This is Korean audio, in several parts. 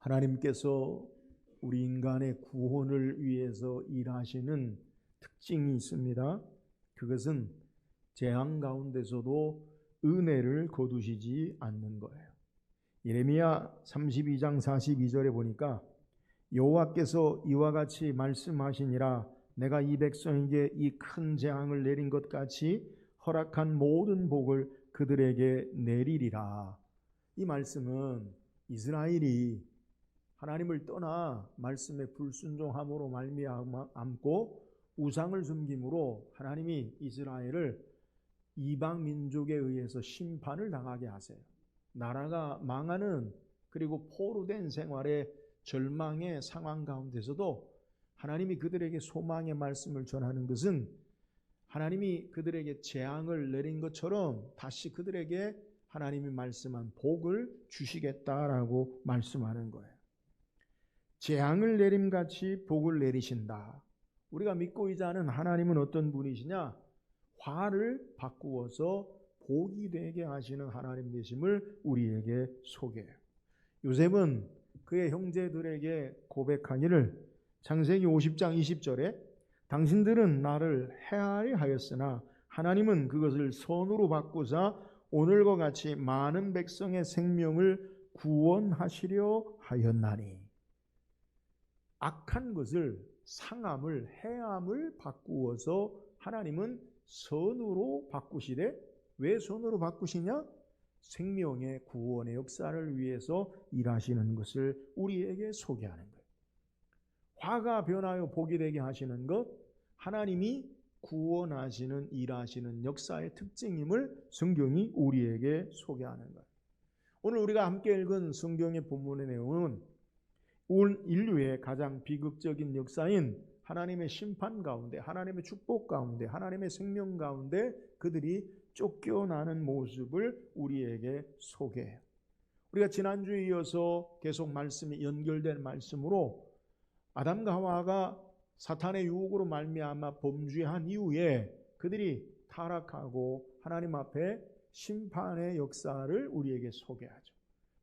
하나님께서 우리 인간의 구원을 위해서 일하시는 특징이 있습니다. 그것은 재앙 가운데서도 은혜를 거두시지 않는 거예요. 예레미야 32장 42절에 보니까 여호와께서 이와 같이 말씀하시니라, 내가 이 백성에게 이 큰 재앙을 내린 것 같이 허락한 모든 복을 그들에게 내리리라. 이 말씀은 이스라엘이 하나님을 떠나 말씀에 불순종함으로 말미암고 우상을 섬김으로 하나님이 이스라엘을 이방 민족에 의해서 심판을 당하게 하세요. 나라가 망하는, 그리고 포로된 생활의 절망의 상황 가운데서도 하나님이 그들에게 소망의 말씀을 전하는 것은 하나님이 그들에게 재앙을 내린 것처럼 다시 그들에게 하나님이 말씀한 복을 주시겠다라고 말씀하는 거예요. 재앙을 내림같이 복을 내리신다. 우리가 믿고 의지하는 하나님은 어떤 분이시냐? 화를 바꾸어서 복이 되게 하시는 하나님 되심을 우리에게 소개해요. 요셉은 그의 형제들에게 고백하기를, 창세기 50장 20절에 당신들은 나를 해하려 하였으나 하나님은 그것을 선으로 바꾸사 오늘과 같이 많은 백성의 생명을 구원하시려 하였나니. 악한 것을, 상함을, 해함을 바꾸어서 하나님은 선으로 바꾸시되, 왜 선으로 바꾸시냐? 생명의 구원의 역사를 위해서 일하시는 것을 우리에게 소개하는 거예요. 화가 변하여 복이 되게 하시는 것, 하나님이 구원하시는, 일하시는 역사의 특징임을 성경이 우리에게 소개하는 거예요. 오늘 우리가 함께 읽은 성경의 본문의 내용은 온 인류의 가장 비극적인 역사인 하나님의 심판 가운데, 하나님의 축복 가운데, 하나님의 생명 가운데 그들이 쫓겨나는 모습을 우리에게 소개해요. 우리가 지난주에 이어서 계속 말씀이 연결된 말씀으로 아담과 하와가 사탄의 유혹으로 말미암아 범죄한 이후에 그들이 타락하고 하나님 앞에 심판의 역사를 우리에게 소개하죠.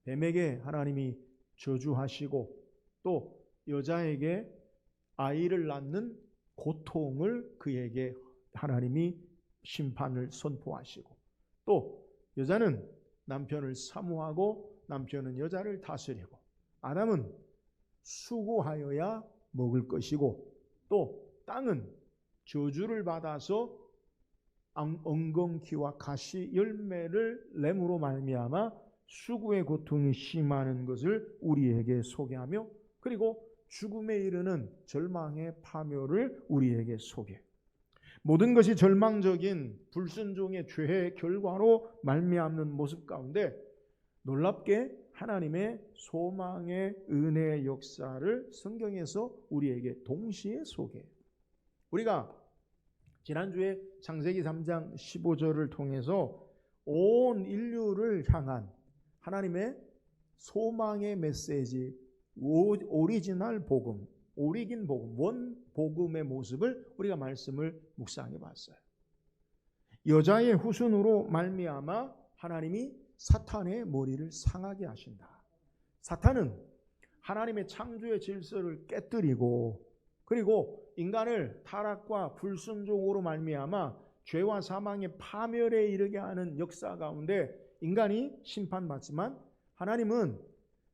뱀에게 하나님이 저주하시고 또 여자에게 아이를 낳는 고통을 그에게 하나님이 심판을 선포하시고, 또 여자는 남편을 사모하고 남편은 여자를 다스리고, 아담은 수고하여야 먹을 것이고, 또 땅은 저주를 받아서 엉겅퀴와 가시 열매를 램으로 말미암아 수고의 고통이 심하는 것을 우리에게 소개하며, 그리고 죽음에 이르는 절망의 파멸을 우리에게 소개해. 모든 것이 절망적인 불순종의 죄의 결과로 말미암는 모습 가운데 놀랍게 하나님의 소망의 은혜의 역사를 성경에서 우리에게 동시에 소개해요. 우리가 지난주에 창세기 3장 15절을 통해서 온 인류를 향한 하나님의 소망의 메시지, 오리지널 복음, 오리긴 복음, 원 복음의 모습을 우리가 말씀을 묵상해 봤어요. 여자의 후손으로 말미암아 하나님이 사탄의 머리를 상하게 하신다. 사탄은 하나님의 창조의 질서를 깨뜨리고, 그리고 인간을 타락과 불순종으로 말미암아 죄와 사망의 파멸에 이르게 하는 역사 가운데 인간이 심판받지만, 하나님은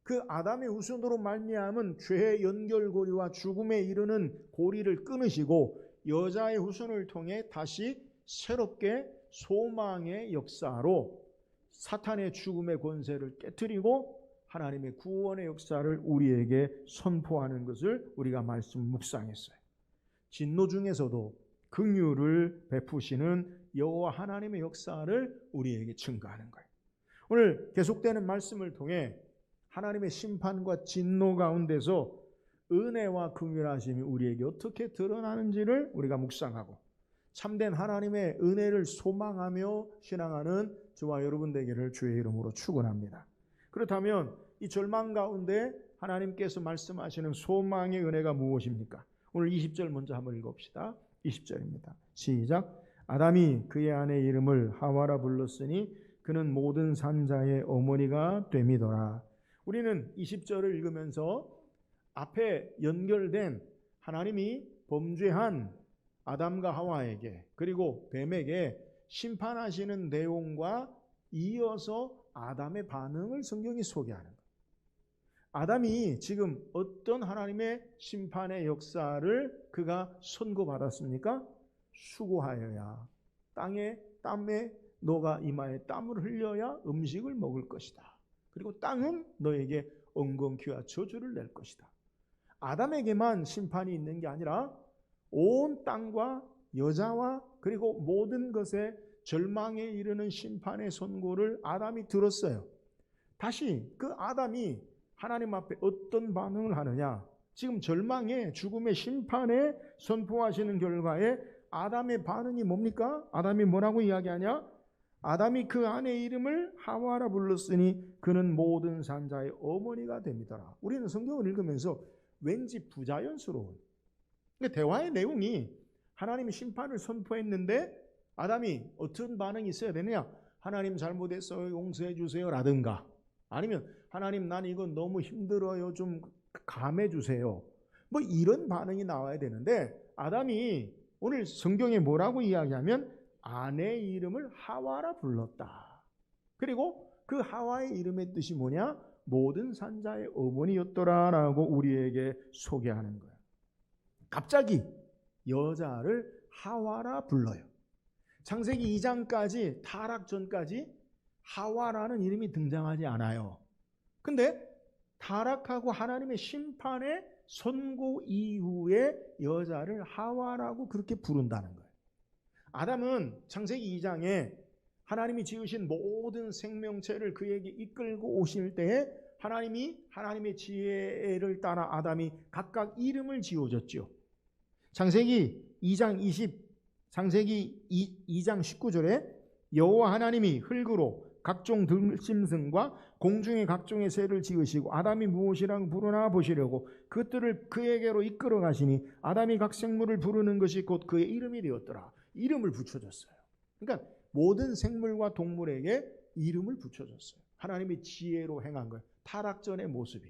그 아담의 후손으로 말미암은 죄의 연결고리와 죽음에 이르는 고리를 끊으시고 여자의 후손을 통해 다시 새롭게 소망의 역사로 사탄의 죽음의 권세를 깨뜨리고 하나님의 구원의 역사를 우리에게 선포하는 것을 우리가 말씀 묵상했어요. 진노 중에서도 긍휼을 베푸시는 여호와 하나님의 역사를 우리에게 증거하는 거예요. 오늘 계속되는 말씀을 통해 하나님의 심판과 진노 가운데서 은혜와 긍휼하심이 우리에게 어떻게 드러나는지를 우리가 묵상하고, 참된 하나님의 은혜를 소망하며 신앙하는 저와 여러분 되기를 주의 이름으로 축원합니다. 그렇다면 이 절망 가운데 하나님께서 말씀하시는 소망의 은혜가 무엇입니까? 오늘 20절 먼저 한번 읽읍시다. 20절입니다. 시작. 아담이 그의 아내 이름을 하와라 불렀으니 그는 모든 산자의 어머니가 됨이더라. 우리는 20절을 읽으면서 앞에 연결된 하나님이 범죄한 아담과 하와에게 그리고 뱀에게 심판하시는 내용과 이어서 아담의 반응을 성경이 소개하는 거예요. 아담이 지금 어떤 하나님의 심판의 역사를 그가 선고받았습니까? 수고하여야 땀에 너가 이마에 땀을 흘려야 음식을 먹을 것이다. 그리고 땅은 너에게 엉겅퀴와 저주를 낼 것이다. 아담에게만 심판이 있는 게 아니라 온 땅과 여자와 그리고 모든 것에 절망에 이르는 심판의 선고를 아담이 들었어요. 다시 그 아담이 하나님 앞에 어떤 반응을 하느냐? 지금 절망에 죽음의 심판에 선포하시는 결과에 아담의 반응이 뭡니까? 아담이 뭐라고 이야기하냐? 아담이 그 아내의 이름을 하와라 불렀으니 그는 모든 산자의 어머니가 됩니다. 우리는 성경을 읽으면서 왠지 부자연스러운 대화의 내용이 하나님이 심판을 선포했는데 아담이 어떤 반응이 있어야 되느냐? 하나님 잘못했어요, 용서해 주세요 라든가, 아니면 하나님 난 이거 너무 힘들어요, 좀 감해 주세요, 뭐 이런 반응이 나와야 되는데 아담이 오늘 성경에 뭐라고 이야기하면 아내의 이름을 하와라 불렀다. 그리고 그 하와의 이름의 뜻이 뭐냐? 모든 산자의 어머니였더라라고 우리에게 소개하는 거예요. 갑자기 여자를 하와라 불러요. 창세기 2장까지 타락 전까지 하와라는 이름이 등장하지 않아요. 근데 타락하고 하나님의 심판의 선고 이후에 여자를 하와라고 그렇게 부른다는 거예요. 아담은 창세기 2장에 하나님이 지으신 모든 생명체를 그에게 이끌고 오실 때에 하나님이 하나님의 지혜를 따라 아담이 각각 이름을 지어줬죠. 창세기 2장 19절에 여호와 하나님이 흙으로 각종 들짐승과 공중의 각종의 새를 지으시고 아담이 무엇이라고 부르나 보시려고 그들을 그에게로 이끌어 가시니 아담이 각 생물을 부르는 것이 곧 그의 이름이 되었더라. 이름을 붙여줬어요. 그러니까 모든 생물과 동물에게 이름을 붙여줬어요. 하나님의 지혜로 행한 거예요. 타락 전의 모습이.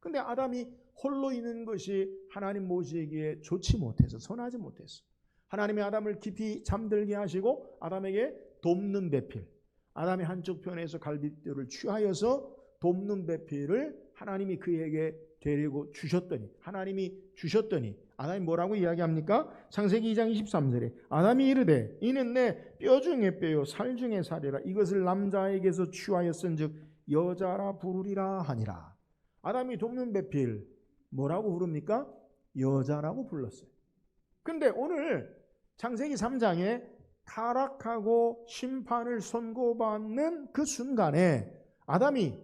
근데 아담이 홀로 있는 것이 하나님 보시기에 좋지 못해서 선하지 못했어. 하나님이 아담을 깊이 잠들게 하시고 아담에게 돕는 배필, 아담의 한쪽 편에서 갈빗뼈를 취하여서 돕는 배필을 하나님이 그에게 데리고 주셨더니, 하나님이 주셨더니 아담이 뭐라고 이야기합니까? 창세기 2장 23절에 아담이 이르되 이는 내 뼈 중에 뼈요 살 중에 살이라 이것을 남자에게서 취하였은즉 여자라 부르리라 하니라. 아담이 돕는 배필 뭐라고 부릅니까? 여자라고 불렀어요. 근데 오늘 창세기 3장에 타락하고 심판을 선고받는 그 순간에 아담이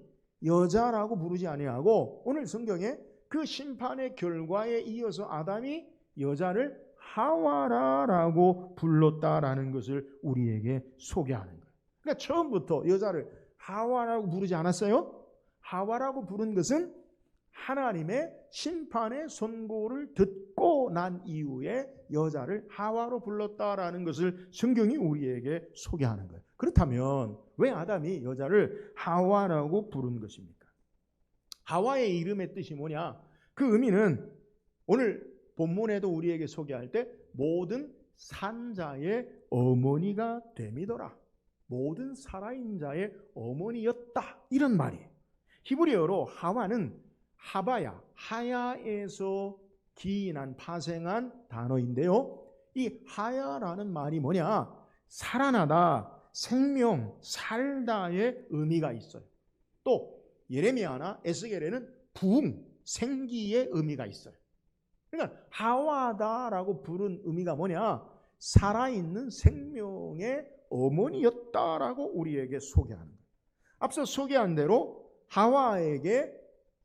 여자라고 부르지 아니하고 오늘 성경에 그 심판의 결과에 이어서 아담이 여자를 하와라라고 불렀다라는 것을 우리에게 소개하는 거예요. 그러니까 처음부터 여자를 하와라고 부르지 않았어요. 하와라고 부른 것은 하나님의 심판의 선고를 듣고 난 이후에 여자를 하와로 불렀다라는 것을 성경이 우리에게 소개하는 거예요. 그렇다면 왜 아담이 여자를 하와라고 부른 것입니까? 하와의 이름의 뜻이 뭐냐? 그 의미는 오늘 본문에도 우리에게 소개할 때 모든 산자의 어머니가 됨이더라. 모든 살아있는 자의 어머니였다. 이런 말이에요. 히브리어로 하와는 하바야, 하야에서 기인한 파생한 단어인데요. 이 하야라는 말이 뭐냐? 살아나다, 생명, 살다의 의미가 있어요. 또 예레미야나 에스겔에는 부흥, 생기의 의미가 있어요. 그러니까 하와다라고 부른 의미가 뭐냐? 살아있는 생명의 어머니였다라고 우리에게 소개하는 거예요. 앞서 소개한 대로 하와에게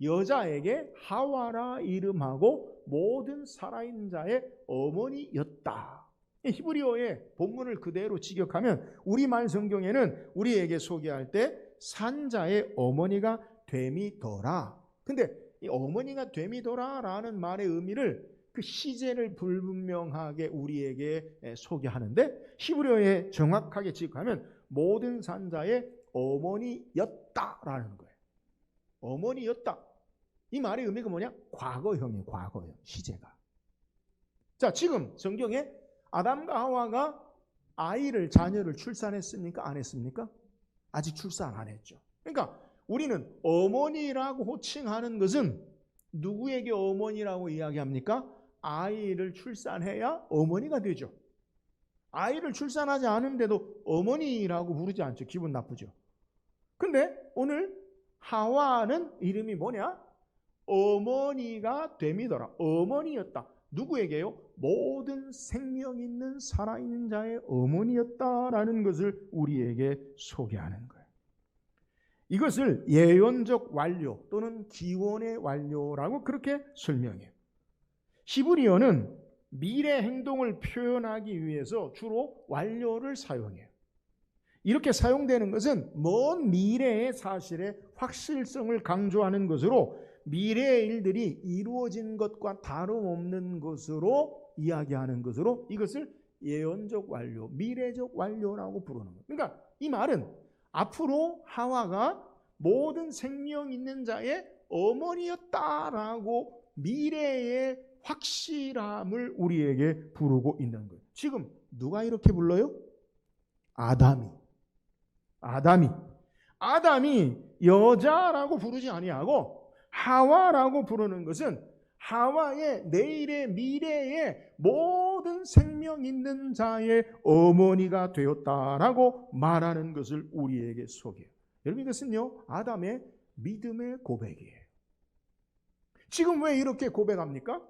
여자에게 하와라 이름하고 모든 살아있는 자의 어머니였다. 히브리어의 본문을 그대로 직역하면 우리말 성경에는 우리에게 소개할 때 산자의 어머니가 됨이더라. 근데 이 어머니가 됨이더라라는 말의 의미를 그 시제를 불분명하게 우리에게 소개하는데 히브리어에 정확하게 직역하면 모든 산자의 어머니였다라는 거예요. 어머니였다. 이 말의 의미가 뭐냐? 과거형이에요. 과거형. 시제가. 자, 지금 성경에 아담과 하와가 자녀를 출산했습니까? 안 했습니까? 아직 출산 안 했죠. 그러니까 우리는 어머니라고 호칭하는 것은 누구에게 어머니라고 이야기합니까? 아이를 출산해야 어머니가 되죠. 아이를 출산하지 않은데도 어머니라고 부르지 않죠. 기분 나쁘죠. 근데 오늘 하와는 이름이 뭐냐? 어머니가 됨이더라. 어머니였다. 누구에게요? 모든 생명 있는 살아있는 자의 어머니였다라는 것을 우리에게 소개하는 거예요. 이것을 예언적 완료 또는 기원의 완료라고 그렇게 설명해요. 히브리어는 미래 행동을 표현하기 위해서 주로 완료를 사용해요. 이렇게 사용되는 것은 먼 미래의 사실의 확실성을 강조하는 것으로 미래의 일들이 이루어진 것과 다름없는 것으로 이야기하는 것으로 이것을 예언적 완료, 미래적 완료라고 부르는 거예요. 그러니까 이 말은 앞으로 하와가 모든 생명 있는 자의 어머니였다라고 미래의 확실함을 우리에게 부르고 있는 거예요. 지금 누가 이렇게 불러요? 아담이 여자라고 부르지 아니하고 하와라고 부르는 것은 하와의 내일의 미래의 모든 생명 있는 자의 어머니가 되었다라고 말하는 것을 우리에게 소개해요. 여러분, 이것은요 아담의 믿음의 고백이에요. 지금 왜 이렇게 고백합니까?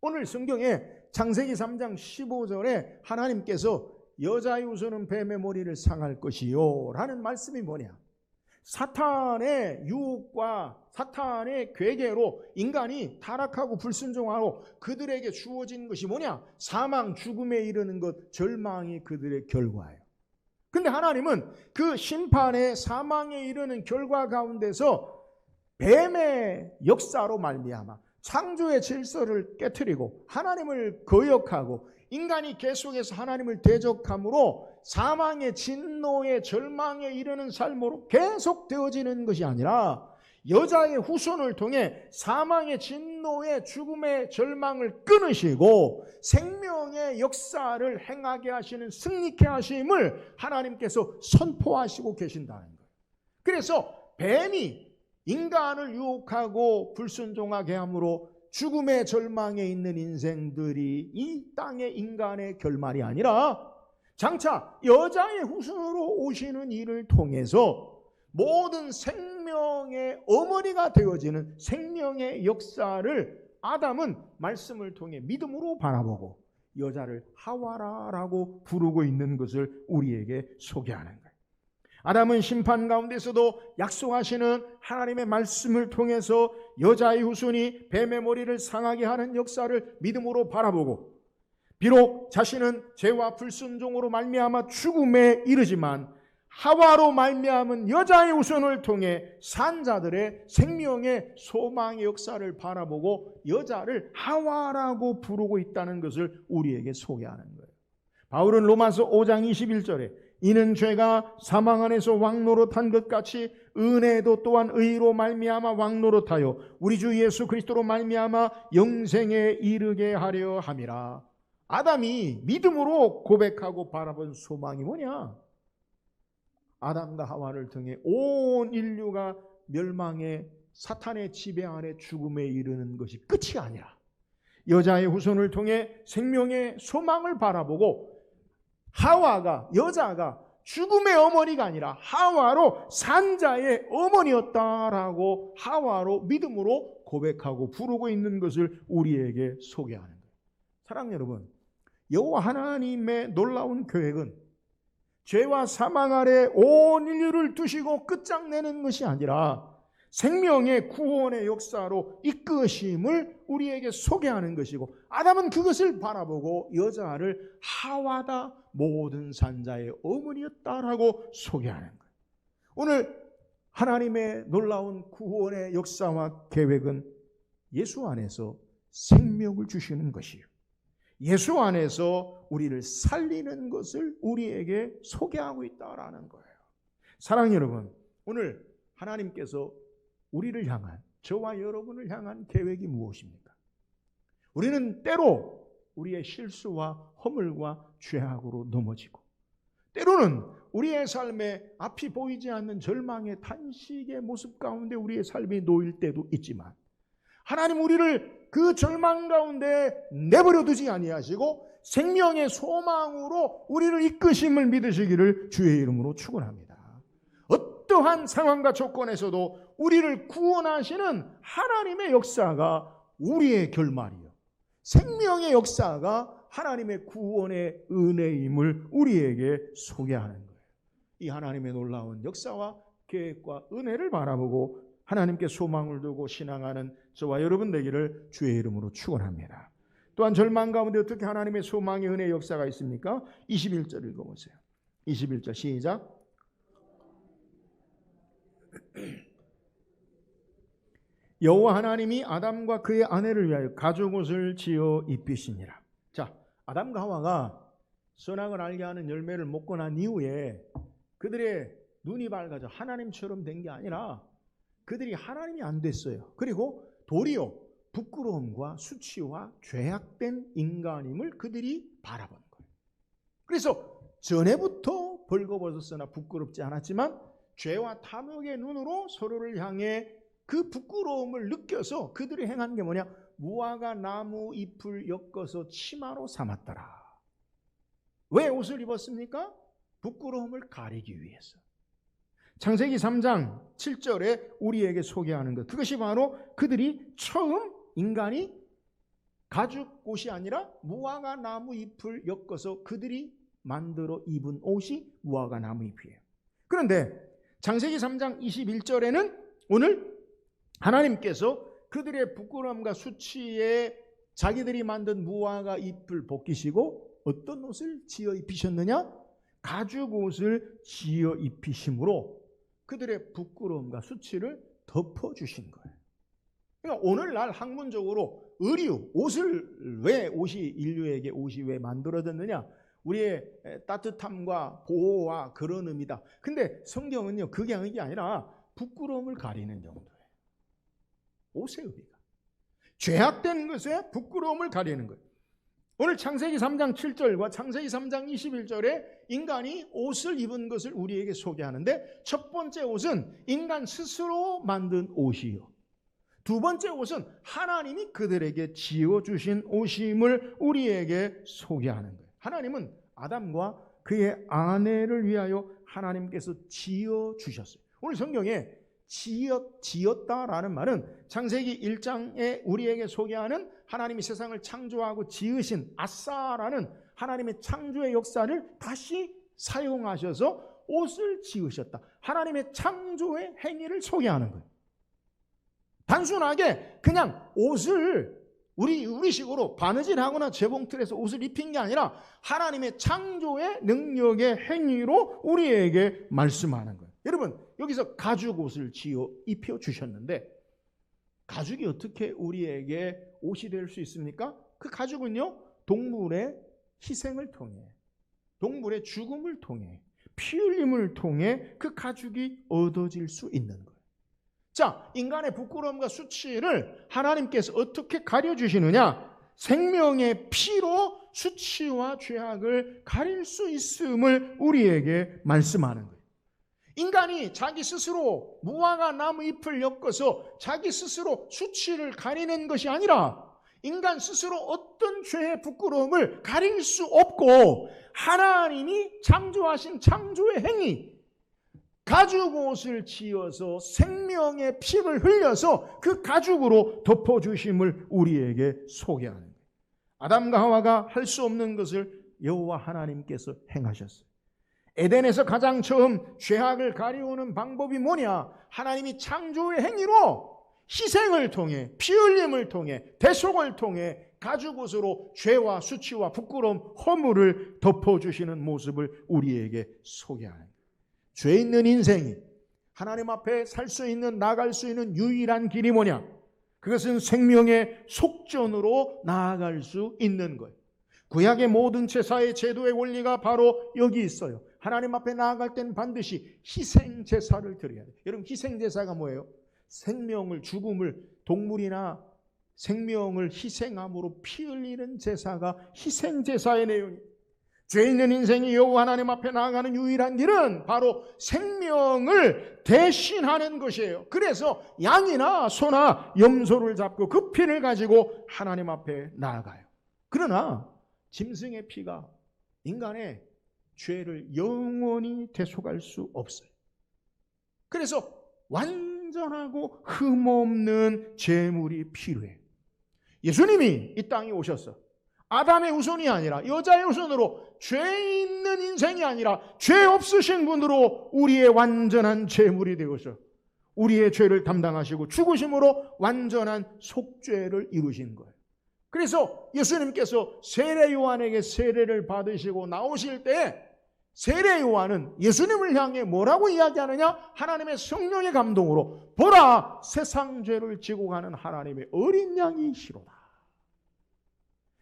오늘 성경에 창세기 3장 15절에 하나님께서 여자의 후손은 뱀의 머리를 상할 것이요 라는 말씀이 뭐냐? 사탄의 유혹과 사탄의 괴계로 인간이 타락하고 불순종하고 그들에게 주어진 것이 뭐냐? 사망, 죽음에 이르는 것, 절망이 그들의 결과예요. 근데 하나님은 그 심판의 사망에 이르는 결과 가운데서 뱀의 역사로 말미암아 창조의 질서를 깨트리고 하나님을 거역하고 인간이 계속해서 하나님을 대적함으로 사망의 진노의 절망에 이르는 삶으로 계속 되어지는 것이 아니라 여자의 후손을 통해 사망의 진노의 죽음의 절망을 끊으시고 생명의 역사를 행하게 하시는 승리케 하심을 하나님께서 선포하시고 계신다는 거예요. 그래서 뱀이 인간을 유혹하고 불순종하게 함으로 죽음의 절망에 있는 인생들이 이 땅의 인간의 결말이 아니라 장차 여자의 후손으로 오시는 이를 통해서 모든 생명의 어머니가 되어지는 생명의 역사를 아담은 말씀을 통해 믿음으로 바라보고 여자를 하와라라고 부르고 있는 것을 우리에게 소개하는 거예요. 아담은 심판 가운데서도 약속하시는 하나님의 말씀을 통해서 여자의 후손이 뱀의 머리를 상하게 하는 역사를 믿음으로 바라보고 비록 자신은 죄와 불순종으로 말미암아 죽음에 이르지만 하와로 말미암은 여자의 후손을 통해 산 자들의 생명의 소망의 역사를 바라보고 여자를 하와라고 부르고 있다는 것을 우리에게 소개하는 거예요. 바울은 로마서 5장 21절에 이는 죄가 사망 안에서 왕노릇한 것 같이 은혜도 또한 의로 말미암아 왕노릇하여 우리 주 예수 그리스도로 말미암아 영생에 이르게 하려 함이라. 아담이 믿음으로 고백하고 바라본 소망이 뭐냐? 아담과 하와를 통해 온 인류가 멸망의 사탄의 지배 아래 죽음에 이르는 것이 끝이 아니라 여자의 후손을 통해 생명의 소망을 바라보고 여자가 죽음의 어머니가 아니라 하와로 산자의 어머니였다라고 하와로 믿음으로 고백하고 부르고 있는 것을 우리에게 소개하는 거예요. 사랑하는 여러분, 여호와 하나님의 놀라운 계획은 죄와 사망 아래 온 인류를 두시고 끝장내는 것이 아니라 생명의 구원의 역사로 이끄심을 우리에게 소개하는 것이고 아담은 그것을 바라보고 여자를 하와다 모든 산자의 어머니였다라고 소개하는 거예요. 오늘 하나님의 놀라운 구원의 역사와 계획은 예수 안에서 생명을 주시는 것이에요. 예수 안에서 우리를 살리는 것을 우리에게 소개하고 있다라는 거예요. 사랑하는 여러분, 오늘 하나님께서 우리를 향한, 저와 여러분을 향한 계획이 무엇입니까? 우리는 때로 우리의 실수와 허물과 죄악으로 넘어지고, 때로는 우리의 삶에 앞이 보이지 않는 절망의 탄식의 모습 가운데 우리의 삶이 놓일 때도 있지만, 하나님 우리를 그 절망 가운데 내버려 두지 아니하시고 생명의 소망으로 우리를 이끄심을 믿으시기를 주의 이름으로 축원합니다. 어떠한 상황과 조건에서도 우리를 구원하시는 하나님의 역사가 우리의 결말이요, 생명의 역사가 하나님의 구원의 은혜임을 우리에게 소개하는 거예요. 이 하나님의 놀라운 역사와 계획과 은혜를 바라보고 하나님께 소망을 두고 신앙하는 저와 여러분 되기를 주의 이름으로 축원합니다. 또한 절망 가운데 어떻게 하나님의 소망의 은혜의 역사가 있습니까? 21절 읽어보세요. 21절 시작. 여호와 하나님이 아담과 그의 아내를 위하여 가죽옷을 지어 입히시니라. 자, 아담과 하와가 선악을 알게 하는 열매를 먹고 난 이후에 그들의 눈이 밝아져 하나님처럼 된 게 아니라 그들이 하나님이 안 됐어요. 그리고 도리어 부끄러움과 수치와 죄악된 인간임을 그들이 바라본 거예요. 그래서 전에부터 벌거벗었으나 부끄럽지 않았지만 죄와 탐욕의 눈으로 서로를 향해 그 부끄러움을 느껴서 그들이 행한 게 뭐냐? 무화과 나무 잎을 엮어서 치마로 삼았더라. 왜 옷을 입었습니까? 부끄러움을 가리기 위해서. 창세기 3장 7절에 우리에게 소개하는 것, 그것이 바로 그들이 처음 인간이 가죽옷이 아니라 무화과 나무 잎을 엮어서 그들이 만들어 입은 옷이 무화과 나무 잎이에요. 그런데 창세기 3장 21절에는 오늘 하나님께서 그들의 부끄러움과 수치에 자기들이 만든 무화과 잎을 벗기시고 어떤 옷을 지어 입히셨느냐? 가죽옷을 지어 입히심으로 그들의 부끄러움과 수치를 덮어주신 거예요. 그러니까 오늘날 학문적으로 의류, 옷이 인류에게 옷이 왜 만들어졌느냐? 우리의 따뜻함과 보호와 그런 의미다. 근데 성경은요, 그게 아니라 부끄러움을 가리는 정도예요. 옷의 의미가. 죄악된 것에 부끄러움을 가리는 거예요. 오늘 창세기 3장 7절과 창세기 3장 21절에 인간이 옷을 입은 것을 우리에게 소개하는데, 첫 번째 옷은 인간 스스로 만든 옷이요, 두 번째 옷은 하나님이 그들에게 지어주신 옷임을 우리에게 소개하는 거예요. 하나님은 아담과 그의 아내를 위하여 하나님께서 지어주셨어요. 오늘 성경에 지었다라는 말은 창세기 1장에 우리에게 소개하는 하나님이 세상을 창조하고 지으신 아싸라는 하나님의 창조의 역사를 다시 사용하셔서 옷을 지으셨다. 하나님의 창조의 행위를 소개하는 거예요. 단순하게 그냥 옷을 우리식으로 바느질하거나 재봉틀에서 옷을 입힌 게 아니라 하나님의 창조의 능력의 행위로 우리에게 말씀하는 거예요. 여러분, 여기서 가죽옷을 지어 입혀 주셨는데 가죽이 어떻게 우리에게 옷이 될 수 있습니까? 그 가죽은요, 동물의 희생을 통해, 동물의 죽음을 통해, 피 흘림을 통해 그 가죽이 얻어질 수 있는 거예요. 자, 인간의 부끄러움과 수치를 하나님께서 어떻게 가려주시느냐? 생명의 피로 수치와 죄악을 가릴 수 있음을 우리에게 말씀하는 거예요. 인간이 자기 스스로 무화과 나무 잎을 엮어서 자기 스스로 수치를 가리는 것이 아니라 인간 스스로 어떤 죄의 부끄러움을 가릴 수 없고 하나님이 창조하신 창조의 행위, 가죽옷을 지어서 생명의 피를 흘려서 그 가죽으로 덮어주심을 우리에게 소개하는 거예요. 아담과 하와가 할 수 없는 것을 여호와 하나님께서 행하셨어요. 에덴에서 가장 처음 죄악을 가리우는 방법이 뭐냐? 하나님이 창조의 행위로 희생을 통해, 피 흘림을 통해, 대속을 통해 가죽옷으로 죄와 수치와 부끄러움, 허물을 덮어주시는 모습을 우리에게 소개하는 거예요. 죄 있는 인생이 하나님 앞에 살 수 있는, 나아갈 수 있는 유일한 길이 뭐냐? 그것은 생명의 속전으로 나아갈 수 있는 거예요. 구약의 모든 제사의 제도의 원리가 바로 여기 있어요. 하나님 앞에 나아갈 때는 반드시 희생제사를 드려야 돼요. 여러분, 희생제사가 뭐예요? 생명을, 죽음을, 동물이나 생명을 희생함으로 피 흘리는 제사가 희생제사의 내용이에요. 죄 있는 인생이 여호와 하나님 앞에 나아가는 유일한 길은 바로 생명을 대신하는 것이에요. 그래서 양이나 소나 염소를 잡고 그 피를 가지고 하나님 앞에 나아가요. 그러나 짐승의 피가 인간의 죄를 영원히 대속할 수 없어요. 그래서 완전하고 흠없는 제물이 필요해요. 예수님이 이 땅에 오셔서 아담의 후손이 아니라 여자의 후손으로 죄 있는 인생이 아니라 죄 없으신 분으로 우리의 완전한 제물이 되어서 우리의 죄를 담당하시고 죽으심으로 완전한 속죄를 이루신 거예요. 그래서 예수님께서 세례 요한에게 세례를 받으시고 나오실 때 세례 요한은 예수님을 향해 뭐라고 이야기하느냐? 하나님의 성령의 감동으로 보라, 세상 죄를 지고 가는 하나님의 어린 양이시로다.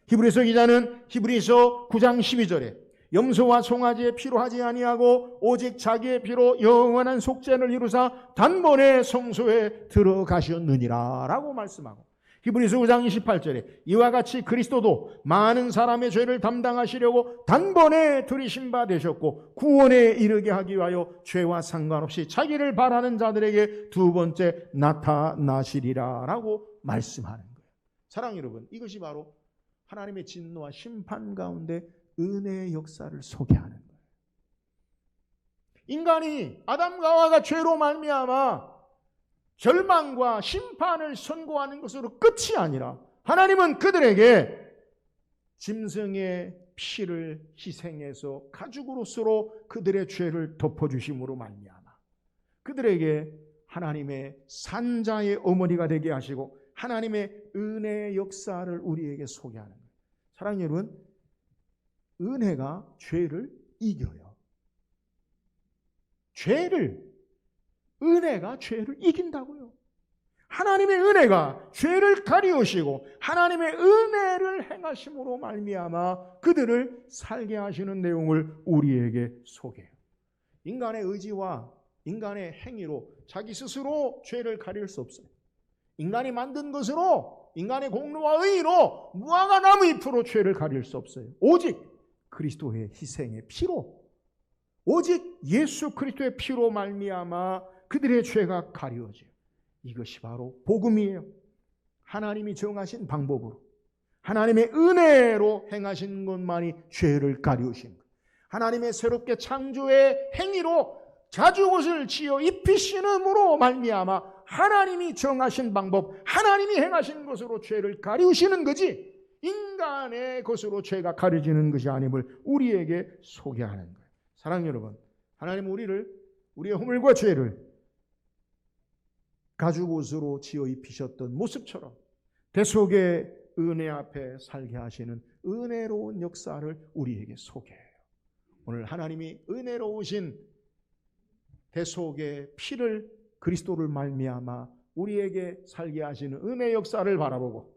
히브리서 기자는 히브리서 9장 12절에 염소와 송아지의 피로 하지 아니하고 오직 자기의 피로 영원한 속죄를 이루사 단번에 성소에 들어가셨느니라 라고 말씀하고, 히브리서 9장 28절에 이와 같이 그리스도도 많은 사람의 죄를 담당하시려고 단번에 들이신 바 되셨고 구원에 이르게 하기 위하여 죄와 상관없이 자기를 바라는 자들에게 두 번째 나타나시리라 라고 말씀하는 거예요. 사랑하는 여러분, 이것이 바로 하나님의 진노와 심판 가운데 은혜의 역사를 소개하는 거예요. 인간이 아담과 하와가 죄로 말미암아 절망과 심판을 선고하는 것으로 끝이 아니라 하나님은 그들에게 짐승의 피를 희생해서 가죽으로서로 그들의 죄를 덮어주심으로 말미암아 그들에게 하나님의 산자의 어머니가 되게 하시고 하나님의 은혜의 역사를 우리에게 소개하는 거예요. 사랑하는 여러분, 은혜가 죄를 이겨요. 은혜가 죄를 이긴다고요. 하나님의 은혜가 죄를 가리우시고 하나님의 은혜를 행하심으로 말미암아 그들을 살게 하시는 내용을 우리에게 소개해요. 인간의 의지와 인간의 행위로 자기 스스로 죄를 가릴 수 없어요. 인간이 만든 것으로, 인간의 공로와 의로, 무화과 나무 잎으로 죄를 가릴 수 없어요. 오직 그리스도의 희생의 피로, 오직 예수 그리스도의 피로 말미암아 그들의 죄가 가려져요. 이것이 바로 복음이에요. 하나님이 정하신 방법으로, 하나님의 은혜로 행하신 것만이 죄를 가리우신 거예요. 하나님의 새롭게 창조의 행위로 가죽옷을 지어 입히시는으로 말미암아 하나님이 정하신 방법, 하나님이 행하신 것으로 죄를 가리우시는 거지 인간의 것으로 죄가 가려지는 것이 아님을 우리에게 소개하는 거예요. 사랑하는 여러분, 하나님은 우리의 허물과 죄를 가죽옷으로 지어 입히셨던 모습처럼 대속의 은혜 앞에 살게 하시는 은혜로운 역사를 우리에게 소개해요. 오늘 하나님이 은혜로우신 대속의 피를, 그리스도를 말미암아 우리에게 살게 하시는 은혜 역사를 바라보고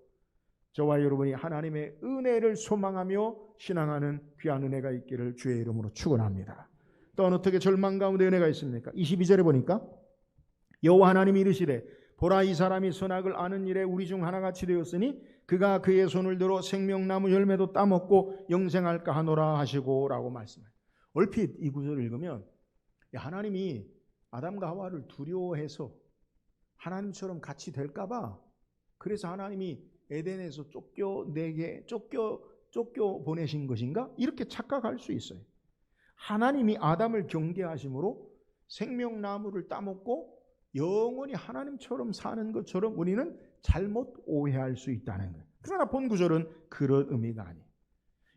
저와 여러분이 하나님의 은혜를 소망하며 신앙하는 귀한 은혜가 있기를 주의 이름으로 축원합니다. 또 어떻게 절망 가운데 은혜가 있습니까? 22절에 보니까 여호와 하나님이 이르시되 보라, 이 사람이 선악을 아는 일에 우리 중 하나같이 되었으니 그가 그의 손을 들어 생명나무 열매도 따먹고 영생할까 하노라 하시고 라고 말씀해요. 얼핏 이 구절을 읽으면 하나님이 아담과 하와를 두려워해서 하나님처럼 같이 될까 봐 그래서 하나님이 에덴에서 쫓겨 보내신 것인가? 이렇게 착각할 수 있어요. 하나님이 아담을 경계하심으로 생명나무를 따먹고 영원히 하나님처럼 사는 것처럼 우리는 잘못 오해할 수 있다는 거예요. 그러나 본 구절은 그런 의미가 아니에요.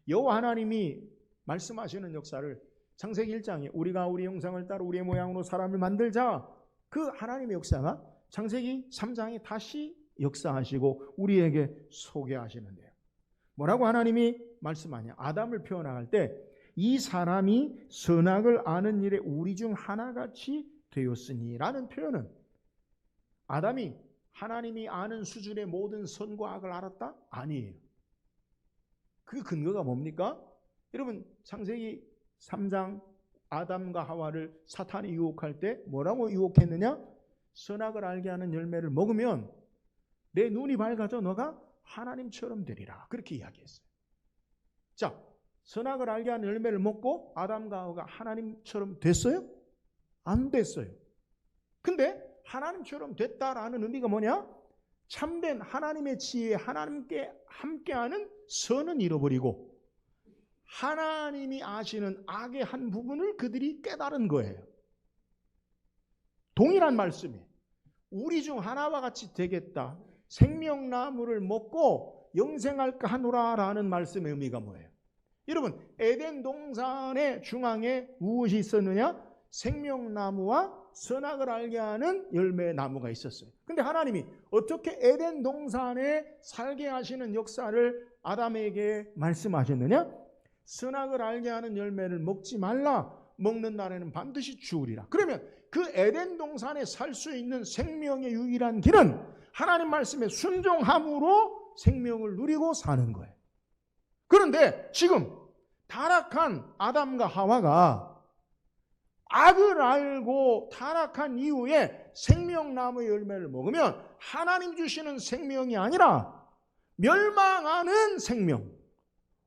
여호와 하나님이 말씀하시는 역사를 창세기 1장에 우리가 우리 형상을 따라 우리의 모양으로 사람을 만들자, 그 하나님의 역사가 창세기 3장에 다시 역사하시고 우리에게 소개하시는데요. 뭐라고 하나님이 말씀하냐? 아담을 표현할 때 이 사람이 선악을 아는 일에 우리 중 하나같이 되었으니 라는 표현은 아담이 하나님이 아는 수준의 모든 선과 악을 알았다? 아니에요. 그 근거가 뭡니까? 여러분, 창세기 3장 아담과 하와를 사탄이 유혹할 때 뭐라고 유혹했느냐? 선악을 알게 하는 열매를 먹으면 내 눈이 밝아져 너가 하나님처럼 되리라. 그렇게 이야기했어요. 자, 선악을 알게 하는 열매를 먹고 아담과 하와가 하나님처럼 됐어요? 안 됐어요. 근데 하나님처럼 됐다라는 의미가 뭐냐? 참된 하나님의 지혜에 하나님께 함께하는 선은 잃어버리고 하나님이 아시는 악의 한 부분을 그들이 깨달은 거예요. 동일한 말씀이에요. 우리 중 하나와 같이 되겠다. 생명나무를 먹고 영생할까 하노라라는 말씀의 의미가 뭐예요? 여러분, 에덴 동산의 중앙에 무엇이 있었느냐? 생명나무와 선악을 알게 하는 열매의 나무가 있었어요. 근데 하나님이 어떻게 에덴 동산에 살게 하시는 역사를 아담에게 말씀하셨느냐? 선악을 알게 하는 열매를 먹지 말라. 먹는 날에는 반드시 죽으리라. 그러면 그 에덴 동산에 살 수 있는 생명의 유일한 길은 하나님 말씀에 순종함으로 생명을 누리고 사는 거예요. 그런데 지금 타락한 아담과 하와가 악을 알고 타락한 이후에 생명나무의 열매를 먹으면 하나님 주시는 생명이 아니라 멸망하는 생명,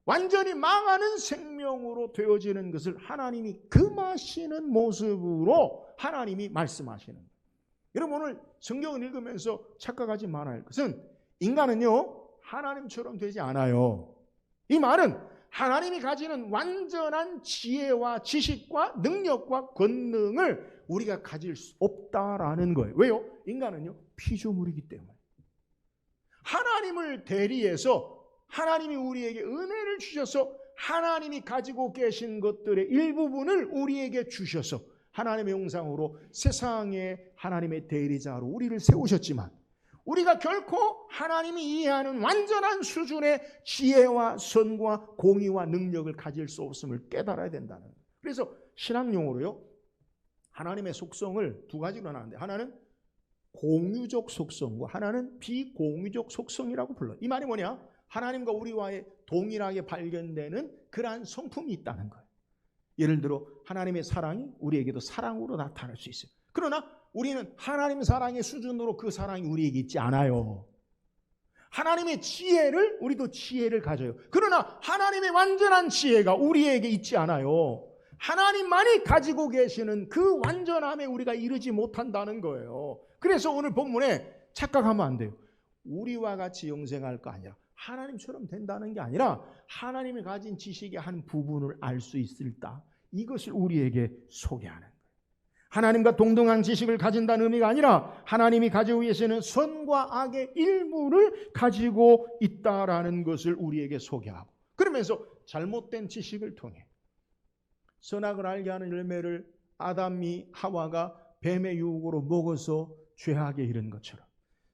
완전히 망하는 생명으로 되어지는 것을 하나님이 금하시는 모습으로 하나님이 말씀하시는 거예요. 여러분, 오늘 성경을 읽으면서 착각하지 말아야 할 것은 인간은요 하나님처럼 되지 않아요. 이 말은 하나님이 가지는 완전한 지혜와 지식과 능력과 권능을 우리가 가질 수 없다라는 거예요. 왜요? 인간은요 피조물이기 때문에. 하나님을 대리해서 하나님이 우리에게 은혜를 주셔서 하나님이 가지고 계신 것들의 일부분을 우리에게 주셔서 하나님의 형상으로 세상에 하나님의 대리자로 우리를 세우셨지만 우리가 결코 하나님이 이해하는 완전한 수준의 지혜와 선과 공의와 능력을 가질 수 없음을 깨달아야 된다는 거예요. 그래서 신학용어로요 하나님의 속성을 두 가지로 나누는데 하나는 공유적 속성과 하나는 비공유적 속성이라고 불러요. 이 말이 뭐냐? 하나님과 우리와의 동일하게 발견되는 그러한 성품이 있다는 거예요. 예를 들어 하나님의 사랑이 우리에게도 사랑으로 나타날 수 있어요. 그러나 우리는 하나님 사랑의 수준으로 그 사랑이 우리에게 있지 않아요. 하나님의 지혜를 우리도 지혜를 가져요. 그러나 하나님의 완전한 지혜가 우리에게 있지 않아요. 하나님만이 가지고 계시는 그 완전함에 우리가 이르지 못한다는 거예요. 그래서 오늘 본문에 착각하면 안 돼요. 우리와 같이 영생할 거 아니라 하나님처럼 된다는 게 아니라 하나님이 가진 지식의 한 부분을 알 수 있을까? 이것을 우리에게 소개하는 거예요. 하나님과 동등한 지식을 가진다는 의미가 아니라 하나님이 가지고 계시는 선과 악의 일부를 가지고 있다라는 것을 우리에게 소개하고 그러면서 잘못된 지식을 통해 선악을 알게 하는 열매를 아담이 하와가 뱀의 유혹으로 먹어서 죄악에 이른 것처럼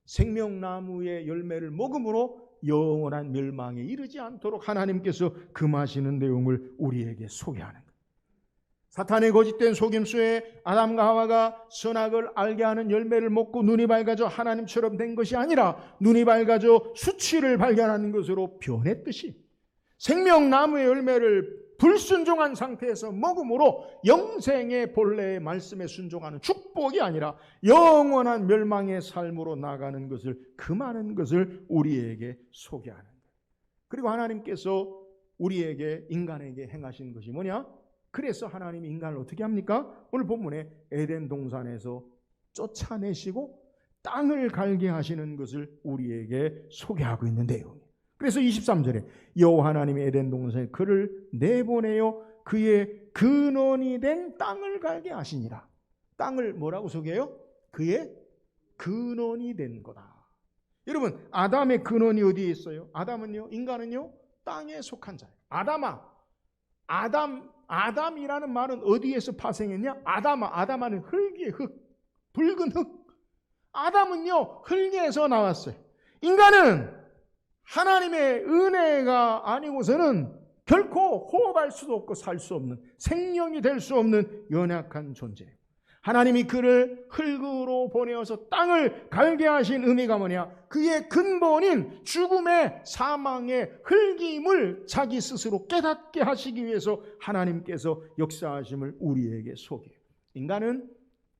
생명나무의 열매를 먹음으로 영원한 멸망에 이르지 않도록 하나님께서 금하시는 내용을 우리에게 소개하는 거예요. 사탄의 거짓된 속임수에 아담과 하와가 선악을 알게 하는 열매를 먹고 눈이 밝아져 하나님처럼 된 것이 아니라 눈이 밝아져 수치를 발견하는 것으로 변했듯이 생명나무의 열매를 불순종한 상태에서 먹음으로 영생의 본래의 말씀에 순종하는 축복이 아니라 영원한 멸망의 삶으로 나가는 것을 금하는 것을 우리에게 소개하는 거예요. 그리고 하나님께서 우리에게 인간에게 행하신 것이 뭐냐? 그래서 하나님이 인간을 어떻게 합니까? 오늘 본문에 에덴 동산에서 쫓아내시고 땅을 갈게 하시는 것을 우리에게 소개하고 있는 내용이에요. 그래서 23절에 여호와 하나님이 에덴 동산에 그를 내보내어 그의 근원이 된 땅을 갈게 하시니라. 땅을 뭐라고 소개해요? 그의 근원이 된 거다. 여러분, 아담의 근원이 어디에 있어요? 아담은요, 인간은요, 땅에 속한 자예요. 아담이라는 말은 어디에서 파생했냐? 아담은 흙이에요. 흙, 붉은 흙. 아담은요, 흙에서 나왔어요. 인간은 하나님의 은혜가 아니고서는 결코 호흡할 수도 없고 살 수 없는, 생명이 될 수 없는 연약한 존재예요. 하나님이 그를 흙으로 보내어서 땅을 갈게 하신 의미가 뭐냐? 그의 근본인 죽음의 사망의 흙임을 자기 스스로 깨닫게 하시기 위해서 하나님께서 역사하심을 우리에게 소개해요. 인간은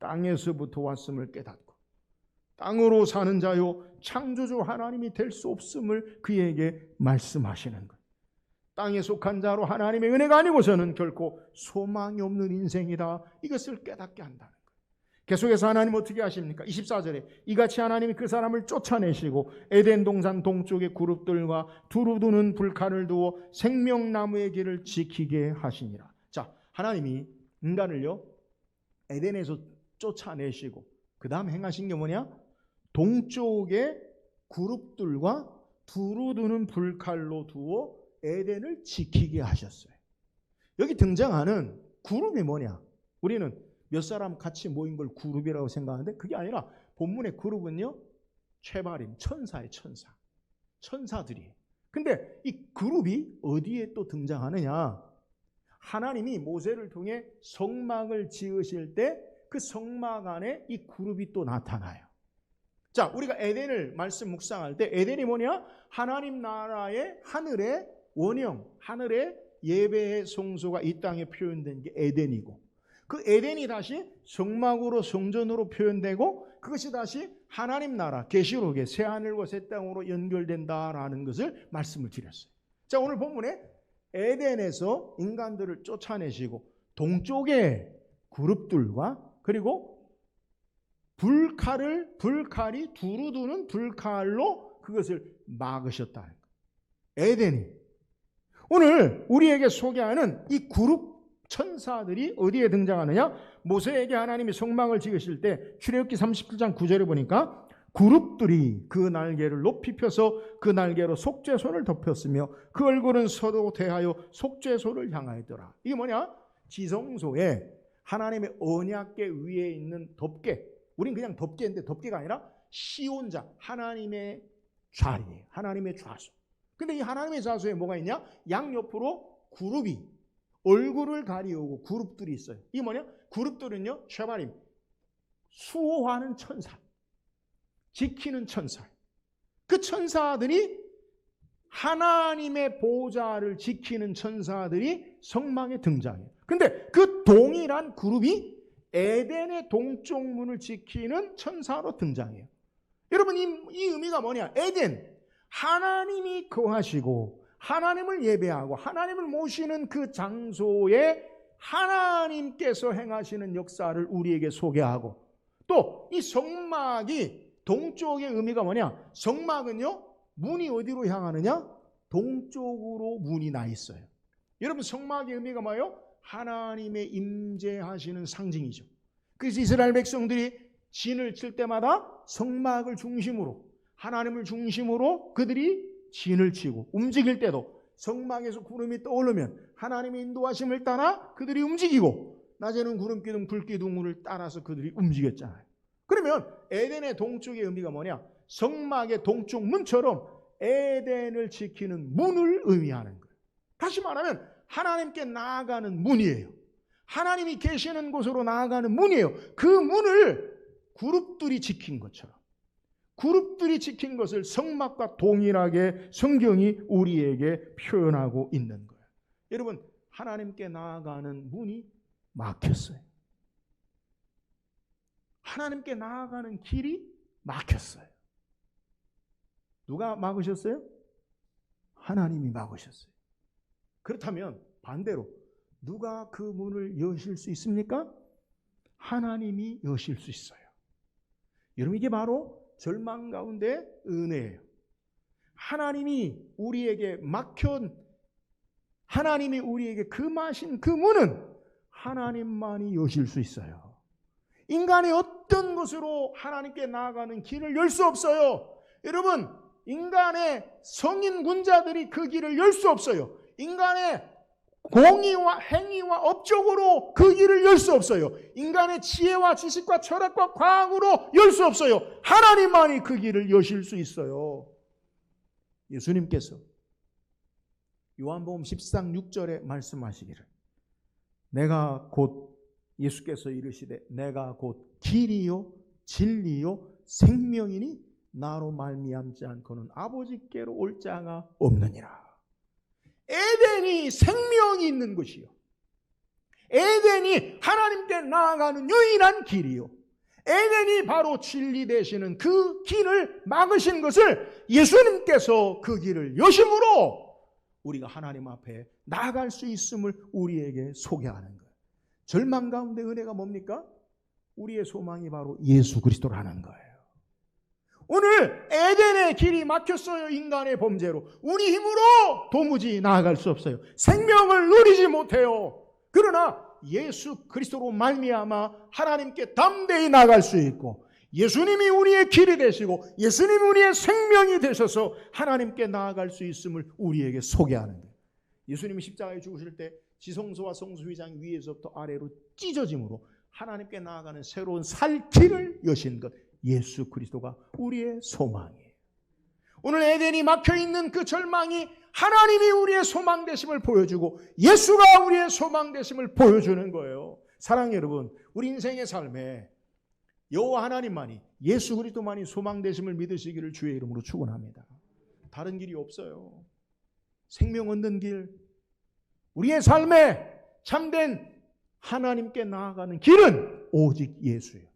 땅에서부터 왔음을 깨닫고 땅으로 사는 자요 창조주 하나님이 될 수 없음을 그에게 말씀하시는 거예요. 땅에 속한 자로 하나님의 은혜가 아니고서는 결코 소망이 없는 인생이다. 이것을 깨닫게 한다는 거예요. 계속해서 하나님 어떻게 하십니까? 24절에 이같이 하나님이 그 사람을 쫓아내시고 에덴 동산 동쪽의 그룹들과 두루 두는 불칼을 두어 생명나무의 길을 지키게 하시니라. 자, 하나님이 인간을요 에덴에서 쫓아내시고 그 다음 행하신 게 뭐냐? 동쪽의 그룹들과 두루 두는 불칼로 두어 에덴을 지키게 하셨어요. 여기 등장하는 그룹이 뭐냐? 우리는 몇 사람 같이 모인 걸 그룹이라고 생각하는데 그게 아니라 본문의 그룹은요 최바림, 천사의 천사, 천사들이에요. 근데 이 그룹이 어디에 또 등장하느냐? 하나님이 모세를 통해 성막을 지으실 때 그 성막 안에 이 그룹이 또 나타나요. 자, 우리가 에덴을 말씀 묵상할 때 에덴이 뭐냐? 하나님 나라의 하늘의 원형, 하늘의 예배의 성소가 이 땅에 표현된 게 에덴이고 그 에덴이 다시 성막으로 성전으로 표현되고 그것이 다시 하나님 나라 계시록의 새 하늘과 새 땅으로 연결된다라는 것을 말씀을 드렸어요. 자, 오늘 본문에 에덴에서 인간들을 쫓아내시고 동쪽의 그룹들과 그리고 불칼이 두루두는 불칼로 그것을 막으셨다는 거예요. 에덴이 오늘 우리에게 소개하는 이 그룹 천사들이 어디에 등장하느냐? 모세에게 하나님이 성막을 지으실 때 출애굽기 37장 9절에 보니까 그룹들이 그 날개를 높이 펴서 그 날개로 속죄소를 덮였으며 그 얼굴은 서로 대하여 속죄소를 향하였더라. 이게 뭐냐? 지성소에 하나님의 언약궤 위에 있는 덮개, 우린 그냥 덮개인데 덮개가 아니라 시온자, 하나님의 자리예요. 하나님의 좌소. 근데 이 하나님의 좌소에 뭐가 있냐? 양옆으로 그룹이 얼굴을 가리우고 그룹들이 있어요. 이게 뭐냐? 그룹들은요 쉐바림, 수호하는 천사, 지키는 천사. 그 천사들이 하나님의 보좌를 지키는 천사들이 성막에 등장해요. 근데 그 동일한 그룹이 에덴의 동쪽 문을 지키는 천사로 등장해요. 여러분 이 의미가 뭐냐? 에덴, 하나님이 거하시고 하나님을 예배하고 하나님을 모시는 그 장소에 하나님께서 행하시는 역사를 우리에게 소개하고 또 이 성막이 동쪽의 의미가 뭐냐? 성막은요 문이 어디로 향하느냐? 동쪽으로 문이 나 있어요. 여러분 성막의 의미가 뭐예요? 하나님의 임재하시는 상징이죠. 그래서 이스라엘 백성들이 진을 칠 때마다 성막을 중심으로 하나님을 중심으로 그들이 진을 치고 움직일 때도 성막에서 구름이 떠오르면 하나님의 인도하심을 따라 그들이 움직이고 낮에는 구름 기둥 불 기둥을 따라서 그들이 움직였잖아요. 그러면 에덴의 동쪽의 의미가 뭐냐? 성막의 동쪽 문처럼 에덴을 지키는 문을 의미하는 거예요. 다시 말하면 하나님께 나아가는 문이에요. 하나님이 계시는 곳으로 나아가는 문이에요. 그 문을 그룹들이 지킨 것처럼 그룹들이 지킨 것을 성막과 동일하게 성경이 우리에게 표현하고 있는 거예요. 여러분 하나님께 나아가는 문이 막혔어요. 하나님께 나아가는 길이 막혔어요. 누가 막으셨어요? 하나님이 막으셨어요. 그렇다면 반대로 누가 그 문을 여실 수 있습니까? 하나님이 여실 수 있어요. 여러분 이게 바로 절망 가운데 은혜예요. 하나님이 우리에게 하나님이 우리에게 금하신 그 문은 하나님만이 여실 수 있어요. 인간의 어떤 것으로 하나님께 나아가는 길을 열 수 없어요. 여러분 인간의 성인 군자들이 그 길을 열 수 없어요. 인간의 공의와 행위와 업적으로 그 길을 열 수 없어요. 인간의 지혜와 지식과 철학과 과학으로 열 수 없어요. 하나님만이 그 길을 여실 수 있어요. 예수님께서 요한복음 10장 6절에 말씀하시기를 내가 곧 예수께서 이르시되 내가 곧 길이요 진리요 생명이니 나로 말미암지 않고는 아버지께로 올 자가 없느니라. 에덴이 생명이 있는 것이요. 에덴이 하나님께 나아가는 유일한 길이요. 에덴이 바로 진리 되시는 그 길을 막으신 것을 예수님께서 그 길을 여심으로 우리가 하나님 앞에 나아갈 수 있음을 우리에게 소개하는 거예요. 절망 가운데 은혜가 뭡니까? 우리의 소망이 바로 예수 그리스도라는 거예요. 오늘 에덴의 길이 막혔어요. 인간의 범죄로. 우리 힘으로 도무지 나아갈 수 없어요. 생명을 누리지 못해요. 그러나 예수 그리스도로 말미암아 하나님께 담대히 나아갈 수 있고, 예수님이 우리의 길이 되시고 예수님이 우리의 생명이 되셔서 하나님께 나아갈 수 있음을 우리에게 소개하는 거예요. 예수님이 십자가에 죽으실 때 지성소와 성소휘장 위에서부터 아래로 찢어짐으로 하나님께 나아가는 새로운 살 길을 여신 것, 예수 그리스도가 우리의 소망이에요. 오늘 에덴이 막혀있는 그 절망이 하나님이 우리의 소망 되심을 보여주고 예수가 우리의 소망 되심을 보여주는 거예요. 사랑하는 여러분, 우리 인생의 삶에 여호와 하나님만이, 예수 그리스도만이 소망 되심을 믿으시기를 주의 이름으로 축원합니다. 다른 길이 없어요. 생명 얻는 길, 우리의 삶에 참된 하나님께 나아가는 길은 오직 예수예요.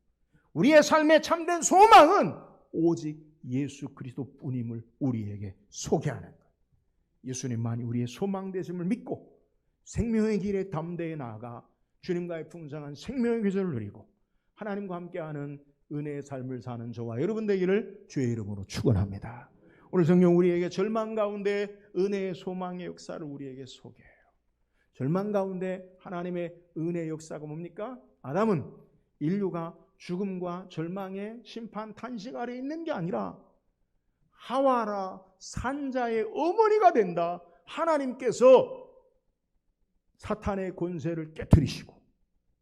우리의 삶의 참된 소망은 오직 예수 그리스도뿐임을 우리에게 소개하는 거예요. 예수님만이 우리의 소망 되심을 믿고 생명의 길에 담대히 나아가 주님과의 풍성한 생명의 계절을 누리고 하나님과 함께하는 은혜의 삶을 사는 저와 여러분 되기를 주의 이름으로 축원합니다. 오늘 성경 우리에게 절망 가운데 은혜의 소망의 역사를 우리에게 소개해요. 절망 가운데 하나님의 은혜의 역사가 뭡니까? 아담은 인류가 죽음과 절망의 심판 탄식 아래 있는 게 아니라 하와라 산자의 어머니가 된다. 하나님께서 사탄의 권세를 깨뜨리시고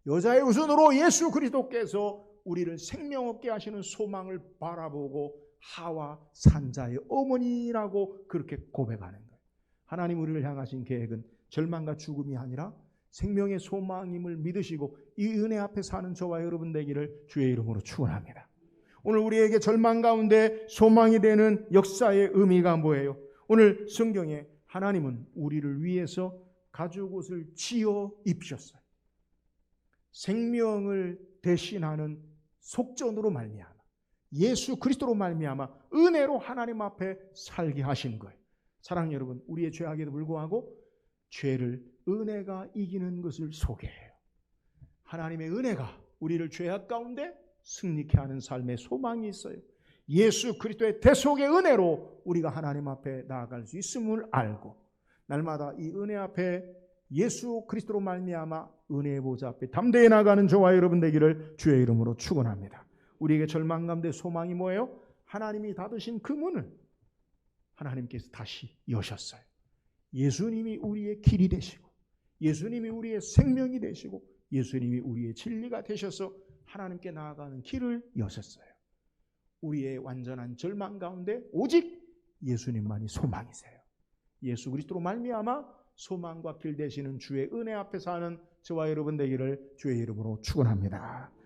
여자의 우선으로 예수 그리스도께서 우리를 생명 얻게 하시는 소망을 바라보고 하와 산자의 어머니라고 그렇게 고백하는 거예요. 하나님 우리를 향하신 계획은 절망과 죽음이 아니라 생명의 소망임을 믿으시고 이 은혜 앞에 사는 저와 여러분 되기를 주의 이름으로 축원합니다. 오늘 우리에게 절망 가운데 소망이 되는 역사의 의미가 뭐예요? 오늘 성경에 하나님은 우리를 위해서 가죽옷을 지어 입으셨어요. 생명을 대신하는 속전으로 말미암아 예수 그리스도로 말미암아 은혜로 하나님 앞에 살게 하신 거예요. 사랑하는 여러분, 우리의 죄악에도 불구하고 죄를 은혜가 이기는 것을 소개해요. 하나님의 은혜가 우리를 죄악 가운데 승리케 하는 삶의 소망이 있어요. 예수 그리스도의 대속의 은혜로 우리가 하나님 앞에 나아갈 수 있음을 알고 날마다 이 은혜 앞에 예수 그리스도로 말미암아 은혜의 보좌 앞에 담대히 나가는 저와 여러분 되기를 주의 이름으로 축원합니다. 우리에게 절망 가운데 소망이 뭐예요? 하나님이 닫으신 그 문을 하나님께서 다시 여셨어요. 예수님이 우리의 길이 되시고 예수님이 우리의 생명이 되시고 예수님이 우리의 진리가 되셔서 하나님께 나아가는 길을 여셨어요. 우리의 완전한 절망 가운데 오직 예수님만이 소망이세요. 예수 그리스도로 말미암아 소망과 길 되시는 주의 은혜 앞에 사는 저와 여러분 되기를 주의 이름으로 축원합니다.